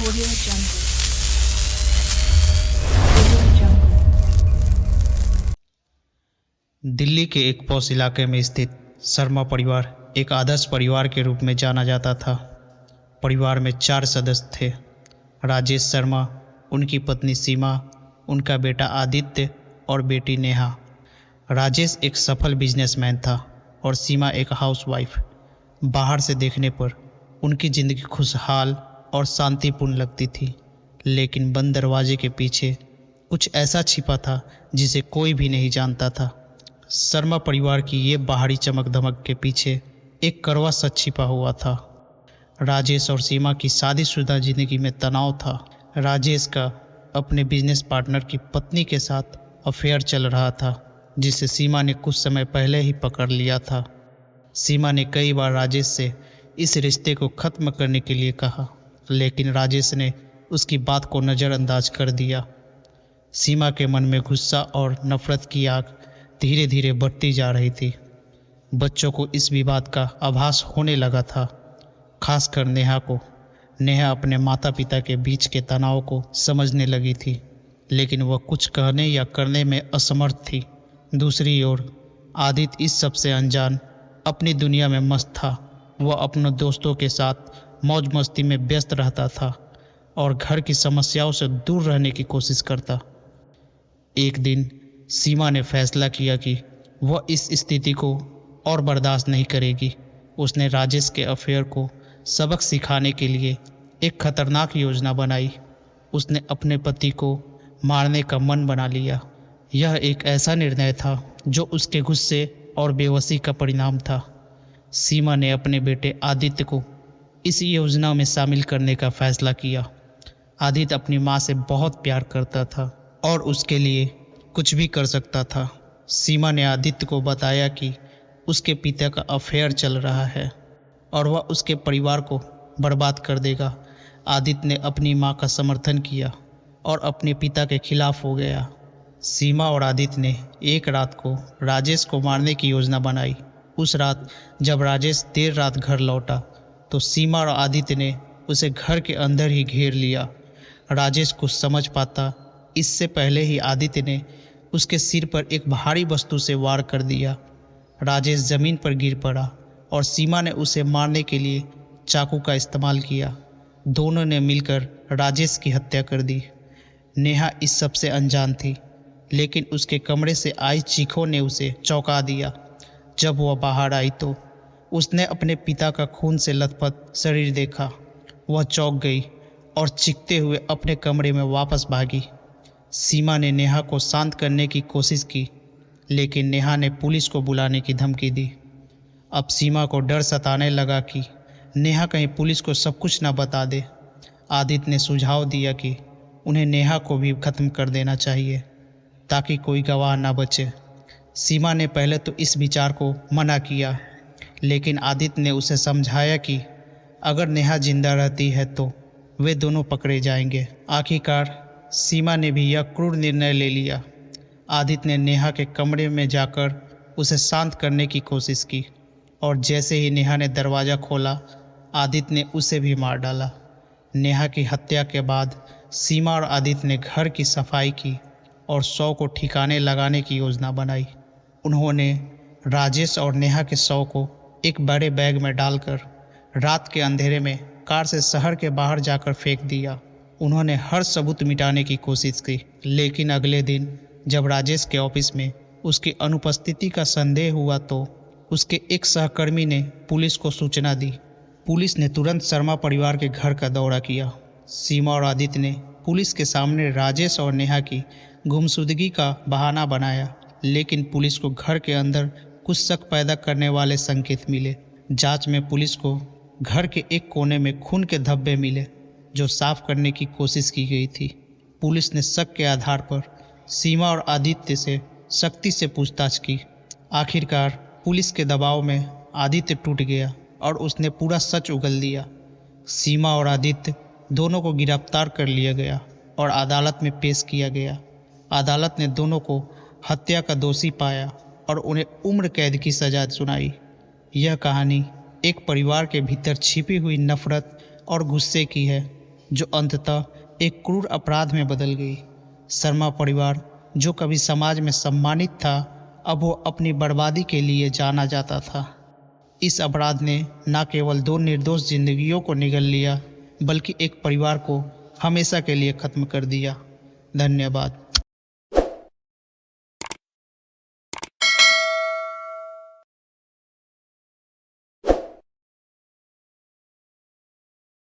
Audio Jungle. Audio Jungle. Delhi के एक posh इलाके में स्थित शर्मा परिवार एक आदर्श परिवार के रूप में जाना जाता था। परिवार में 4 सदस्य थे। राजेश शर्मा, उनकी पत्नी सीमा, उनका बेटा आदित्य और बेटी नेहा। राजेश एक सफल बिजनेसमैन था और सीमा एक हाउसवाइफ। बाहर से देखने पर उनकी ज़िंदगी खुशहाल और शांतिपूर्ण लगती थी, लेकिन बंद दरवाजे के पीछे कुछ ऐसा छिपा था जिसे कोई भी नहीं जानता था। शर्मा परिवार की ये बाहरी चमक धमक के पीछे एक कड़वा सच छिपा हुआ था। राजेश और सीमा की शादीशुदा जिंदगी में तनाव था। राजेश का अपने बिजनेस पार्टनर की पत्नी के साथ अफेयर चल रहा था, जिसे सीमा ने कुछ समय पहले ही पकड़ लिया था। सीमा ने कई बार राजेश से इस रिश्ते को ख़त्म करने के लिए कहा, लेकिन राजेश ने उसकी बात को नज़रअंदाज कर दिया। सीमा के मन में गुस्सा और नफरत की आग धीरे धीरे बढ़ती जा रही थी। बच्चों को इस विवाद का आभास होने लगा था, खासकर नेहा को। नेहा अपने माता पिता के बीच के तनाव को समझने लगी थी, लेकिन वह कुछ कहने या करने में असमर्थ थी। दूसरी ओर आदित्य इस सब से अनजान अपनी दुनिया में मस्त था। वह अपने दोस्तों के साथ मौज मस्ती में व्यस्त रहता था और घर की समस्याओं से दूर रहने की कोशिश करता। एक दिन सीमा ने फैसला किया कि वह इस स्थिति को और बर्दाश्त नहीं करेगी। उसने राजेश के अफेयर को सबक सिखाने के लिए एक खतरनाक योजना बनाई। उसने अपने पति को मारने का मन बना लिया। यह एक ऐसा निर्णय था जो उसके गुस्से और बेबसी का परिणाम था। सीमा ने अपने बेटे आदित्य को इस योजना में शामिल करने का फैसला किया। आदित्य अपनी माँ से बहुत प्यार करता था और उसके लिए कुछ भी कर सकता था। सीमा ने आदित्य को बताया कि उसके पिता का अफेयर चल रहा है और वह उसके परिवार को बर्बाद कर देगा। आदित्य ने अपनी माँ का समर्थन किया और अपने पिता के खिलाफ हो गया। सीमा और आदित्य ने एक रात को राजेश को मारने की योजना बनाई। उस रात जब राजेश देर रात घर लौटा तो सीमा और आदित्य ने उसे घर के अंदर ही घेर लिया। राजेश कुछ समझ पाता इससे पहले ही आदित्य ने उसके सिर पर एक भारी वस्तु से वार कर दिया। राजेश ज़मीन पर गिर पड़ा और सीमा ने उसे मारने के लिए चाकू का इस्तेमाल किया। दोनों ने मिलकर राजेश की हत्या कर दी। नेहा इस सब से अनजान थी, लेकिन उसके कमरे से आई चीखों ने उसे चौंका दिया। जब वह बाहर आई तो उसने अपने पिता का खून से लथपथ शरीर देखा। वह चौंक गई और चीखते हुए अपने कमरे में वापस भागी। सीमा ने नेहा को शांत करने की कोशिश की, लेकिन नेहा ने पुलिस को बुलाने की धमकी दी। अब सीमा को डर सताने लगा कि नेहा कहीं पुलिस को सब कुछ न बता दे। आदित्य ने सुझाव दिया कि उन्हें नेहा को भी ख़त्म कर देना चाहिए ताकि कोई गवाह न बचे। सीमा ने पहले तो इस विचार को मना किया, लेकिन आदित्य ने उसे समझाया कि अगर नेहा जिंदा रहती है तो वे दोनों पकड़े जाएंगे। आखिरकार सीमा ने भी यह क्रूर निर्णय ले लिया। आदित्य ने नेहा के कमरे में जाकर उसे शांत करने की कोशिश की और जैसे ही नेहा ने दरवाज़ा खोला, आदित्य ने उसे भी मार डाला। नेहा की हत्या के बाद सीमा और आदित्य ने घर की सफाई की और शव को ठिकाने लगाने की योजना बनाई। उन्होंने राजेश और नेहा के शव को एक बड़े बैग में डालकर रात के अंधेरे में कार से शहर के बाहर जाकर फेंक दिया। उन्होंने हर सबूत मिटाने की कोशिश की, लेकिन अगले दिन जब राजेश के ऑफिस में उसकी अनुपस्थिति का संदेह हुआ तो उसके एक सहकर्मी ने पुलिस को सूचना दी। पुलिस ने तुरंत शर्मा परिवार के घर का दौरा किया। सीमा और आदित्य ने पुलिस के सामने राजेश और नेहा की गुमशुदगी का बहाना बनाया, लेकिन पुलिस को घर के अंदर कुछ शक पैदा करने वाले संकेत मिले। जांच में पुलिस को घर के एक कोने में खून के धब्बे मिले, जो साफ करने की कोशिश की गई थी। पुलिस ने शक के आधार पर सीमा और आदित्य से सख्ती से पूछताछ की। आखिरकार पुलिस के दबाव में आदित्य टूट गया और उसने पूरा सच उगल दिया। सीमा और आदित्य दोनों को गिरफ्तार कर लिया गया और अदालत में पेश किया गया। अदालत ने दोनों को हत्या का दोषी पाया और उन्हें उम्र कैद की सजा सुनाई। यह कहानी एक परिवार के भीतर छिपी हुई नफरत और गुस्से की है, जो अंततः एक क्रूर अपराध में बदल गई। शर्मा परिवार जो कभी समाज में सम्मानित था, अब वो अपनी बर्बादी के लिए जाना जाता था। इस अपराध ने न केवल 2 निर्दोष जिंदगियों को निगल लिया, बल्कि एक परिवार को हमेशा के लिए खत्म कर दिया। धन्यवाद।